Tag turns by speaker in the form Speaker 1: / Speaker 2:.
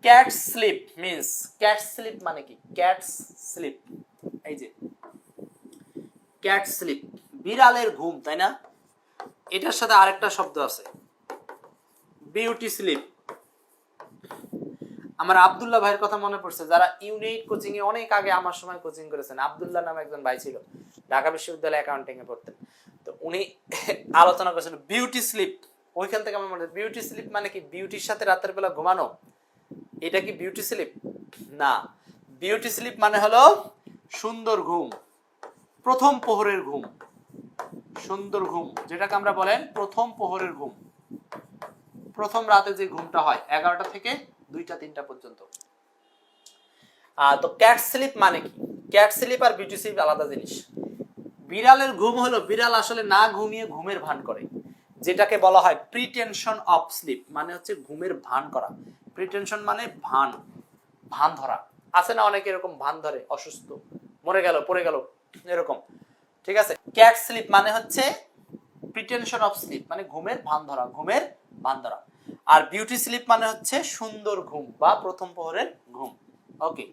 Speaker 1: Cat sleep means, cat sleep মানে কি? Cat slip, এই যে ক্যাট স্লিপ বিড়ালের ঘুম, তাই না? এটার সাথে আরেকটা শব্দ আছে বিউটি স্লিপ। আমার আব্দুল্লাহ ভাইয়ের কথা মনে পড়ছে, যারা ইউনিট কোচিং এ অনেক আগে আমার সময় কোচিং করেছেন। আব্দুল্লাহ নামে একজন ভাই ছিল, ঢাকা বিশ্ববিদ্যালয়ে অ্যাকাউন্টিং এ পড়তেন। তো উনি আলোচনা করেছেন বিউটি স্লিপ। ওইখান থেকে আমার মনে হয় বিউটি স্লিপ মানে কি? বিউটির সাথে রাতের বেলা ঘুমানো, এটা কি বিউটি স্লিপ? না, বিউটি স্লিপ মানে হলো সুন্দর ঘুম, প্রথম প্রহরের ঘুম, সুন্দর ঘুম, যেটাকে আমরা বলেন প্রথম প্রহরের ঘুম। প্রথম রাতে যে ঘুমটা হয় 11টা থেকে 2টা 3টা পর্যন্ত। তো ক্যাট স্লিপ মানে কি? ক্যাট স্লিপ আর বিউটি স্লিপ আলাদা জিনিস। বিড়ালের ঘুম হলো বিড়াল আসলে না ঘুমিয়ে ঘুমের ভান করে, যেটাকে বলা হয় প্রিটেনশন অফ স্লিপ, মানে হচ্ছে ঘুমের ভান করা। প্রিটেনশন মানে ভান, ভান ধরা। আছে না অনেকে এরকম ভান ধরে, অসুস্থ, মরে গেল, পড়ে গেল, এরকম। ঠিক আছে, ক্যাট স্লিপ মানে হচ্ছে প্রিটেনশন অফ স্লিপ, মানে ঘুমের ভান ধরা, ঘুমের ভান ধরা। আর বিউটি স্লিপ মানে হচ্ছে সুন্দর ঘুম বা প্রথম প্রহরের ঘুম। ওকে।